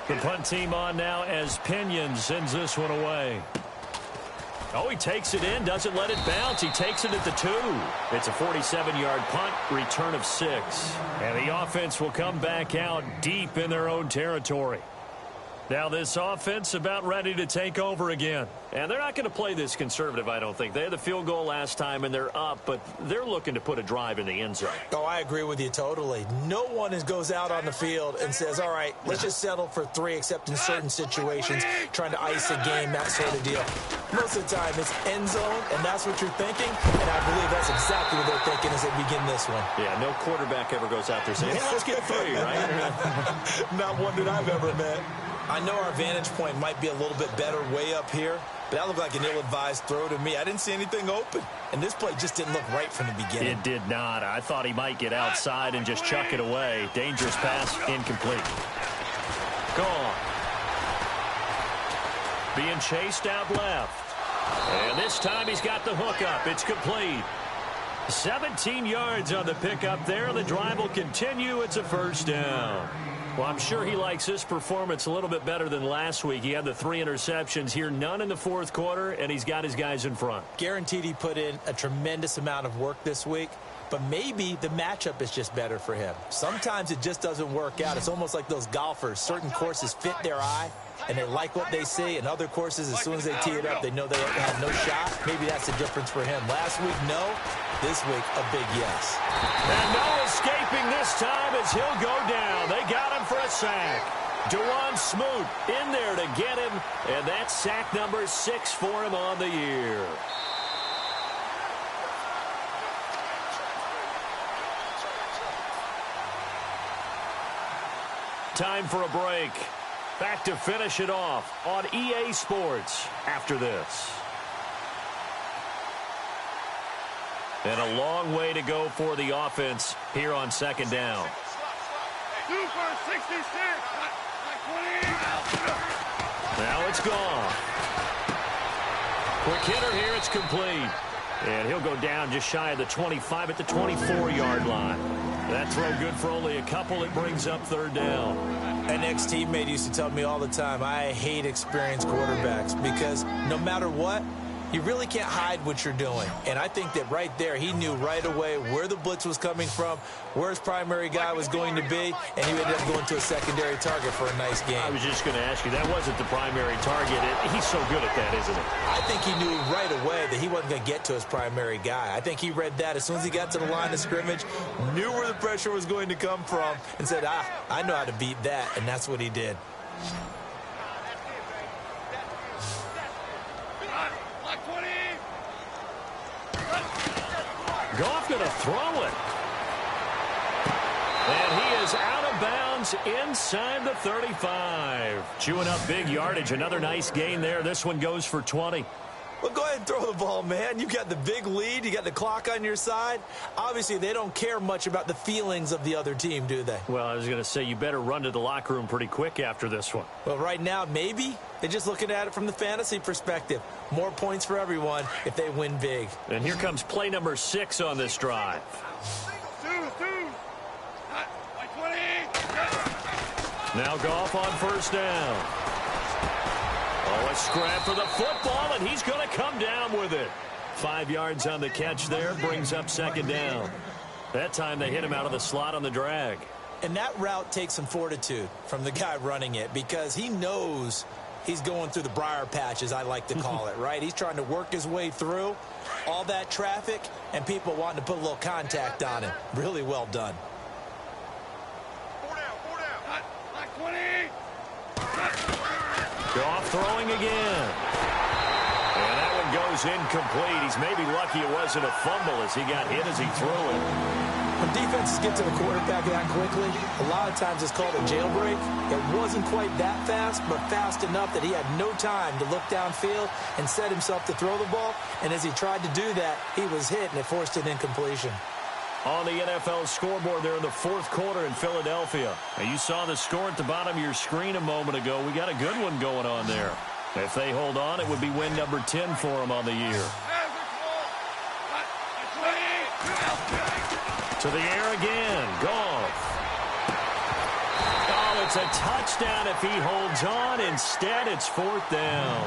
The punt team on now as Pinion sends this one away. Oh, he takes it in, doesn't let it bounce. He takes it at the 2. It's a 47-yard punt, return of 6. And the offense will come back out deep in their own territory. Now this offense about ready to take over again. And they're not going to play this conservative, I don't think. They had the field goal last time, and they're up, but they're looking to put a drive in the end zone. Oh, I agree with you totally. No one goes out on the field and says, all right, let's just settle for 3, except in certain situations, trying to ice a game, that sort of deal. Most of the time, it's end zone, and that's what you're thinking, and I believe that's exactly what they're thinking as they begin this one. Yeah, no quarterback ever goes out there saying, hey, let's get 3, right? Not one that I've ever met. I know our vantage point might be a little bit better way up here, but that looked like an ill-advised throw to me. I didn't see anything open, and this play just didn't look right from the beginning. It did not. I thought he might get outside and just chuck it away. Dangerous pass, incomplete. Gone. Being chased out left. And this time he's got the hook up. It's complete. 17 yards on the pickup there. The drive will continue. It's a first down. Well, I'm sure he likes this performance a little bit better than last week. He had the 3 interceptions here, none in the fourth quarter, and he's got his guys in front. Guaranteed he put in a tremendous amount of work this week, but maybe the matchup is just better for him. Sometimes it just doesn't work out. It's almost like those golfers. Certain courses fit their eye, and they like what they see, and other courses, as soon as they tee it up, they know they have no shot. Maybe that's the difference for him. Last week, no. This week, a big yes. And no escaping this time as he'll go down. They got him for a sack. Dewan Smoot in there to get him, and that's sack number 6 for him on the year. Time for a break. Back to finish it off on EA Sports after this. And a long way to go for the offense here on second down. 2 for 66. Now it's gone. Quick hitter here. It's complete. And he'll go down just shy of the 25 at the 24-yard line. That throw good for only a couple. It brings up third down. An ex-teammate used to tell me all the time, I hate experienced quarterbacks because no matter what, you really can't hide what you're doing. And I think that right there, he knew right away where the blitz was coming from, where his primary guy was going to be, and he ended up going to a secondary target for a nice game. I was just going to ask you, that wasn't the primary target. He's so good at that, isn't he? I think he knew right away that he wasn't going to get to his primary guy. I think he read that as soon as he got to the line of scrimmage, knew where the pressure was going to come from, and said, I know how to beat that, and that's what he did. Goff going to throw it. And he is out of bounds inside the 35. Chewing up big yardage. Another nice gain there. This one goes for 20. Well, go ahead and throw the ball, man. You got the big lead. You got the clock on your side. Obviously, they don't care much about the feelings of the other team, do they? Well, I was going to say you better run to the locker room pretty quick after this one. Well, right now, maybe. They're just looking at it from the fantasy perspective. More points for everyone if they win big. And here comes play number 6 on this drive. 2. 20. Now Goff on first down. Oh, a scrap for the football, and he's going to come down with it. 5 yards on the catch there, brings up second down. That time they hit him out of the slot on the drag. And that route takes some fortitude from the guy running it because he knows he's going through the briar patch, as I like to call it, right? He's trying to work his way through all that traffic and people wanting to put a little contact on him. Really well done. 4 down. 20. Goff throwing again. And that one goes incomplete. He's maybe lucky it wasn't a fumble as he got hit as he threw it. When defenses get to the quarterback that quickly, a lot of times it's called a jailbreak. It wasn't quite that fast, but fast enough that he had no time to look downfield and set himself to throw the ball. And as he tried to do that, he was hit, and it forced an incompletion. On the NFL scoreboard there in the fourth quarter in Philadelphia. Now, you saw the score at the bottom of your screen a moment ago. We got a good one going on there. If they hold on, it would be win number 10 for them on the year. To the air again. Goff. Oh, it's a touchdown if he holds on. Instead, it's fourth down.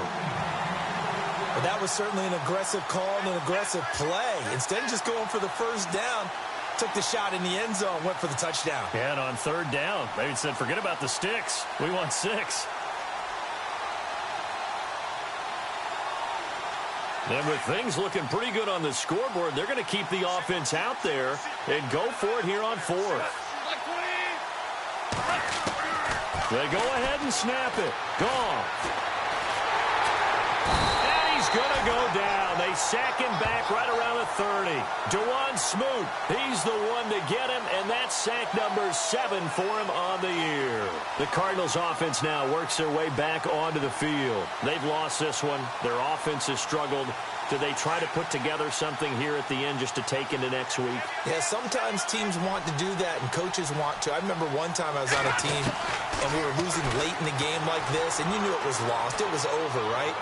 Well, that was certainly an aggressive call and an aggressive play. Instead of just going for the first down, took the shot in the end zone, went for the touchdown. And on third down, they said, forget about the sticks. We want 6. And with things looking pretty good on the scoreboard, they're going to keep the offense out there and go for it here on fourth. They go ahead and snap it. Goff. And he's going to go down. They sack him back right around the 30. Dewan Smoot, he's the one to get him, and that's sack number 7 for him on the year. The Cardinals offense now works their way back onto the field. They've lost this one. Their offense has struggled. Do they try to put together something here at the end just to take into next week? Yeah, sometimes teams want to do that and coaches want to. I remember one time I was on a team and we were losing late in the game like this, and you knew it was lost. It was over, right?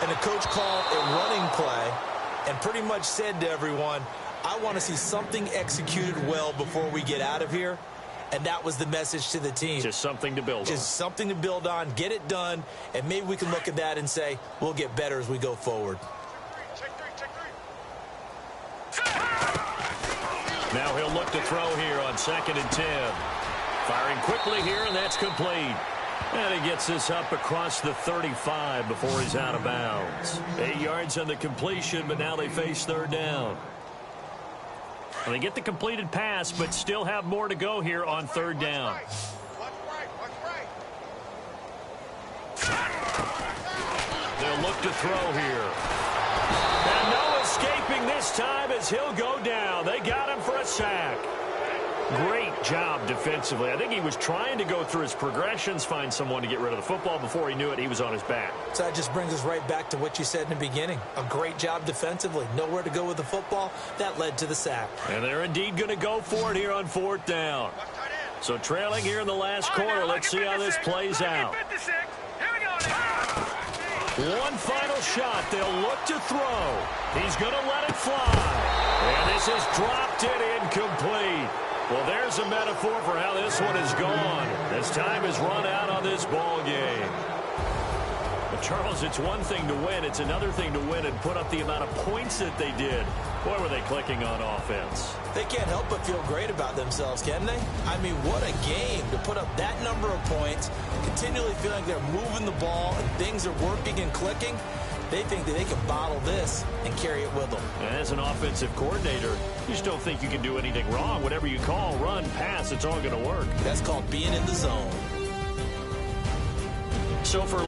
And the coach called a running play and pretty much said to everyone, I want to see something executed well before we get out of here. And that was the message to the team. Just something to build on. Just something to build on, get it done, and maybe we can look at that and say, we'll get better as we go forward. Now he'll look to throw here on 2nd and 10. Firing quickly here, and that's complete. And he gets this up across the 35 before he's out of bounds. 8 yards on the completion, but now they face 3rd down. And they get the completed pass, but still have more to go here on 3rd down. They'll look to throw here. And no escaping this time as he'll go down. They got him for a sack. Great job defensively. I think he was trying to go through his progressions, find someone to get rid of the football. Before he knew it, he was on his back. So that just brings us right back to what you said in the beginning. A great job defensively. Nowhere to go with the football. That led to the sack. And they're indeed going to go for it here on 4th down. So trailing here in the last quarter. Let's see how this plays out. One final shot. They'll look to throw. He's going to let it fly. And this is dropped in incomplete. Well, there's a metaphor for how this one is gone. As time has run out on this ball game. But Charles, it's one thing to win. It's another thing to win and put up the amount of points that they did. Boy, were they clicking on offense. They can't help but feel great about themselves, can they? I mean, what a game to put up that number of points, continually feeling like they're moving the ball and things are working and clicking. They think that they can bottle this and carry it with them. And as an offensive coordinator, you just don't think you can do anything wrong. Whatever you call, run, pass, it's all going to work. That's called being in the zone. So for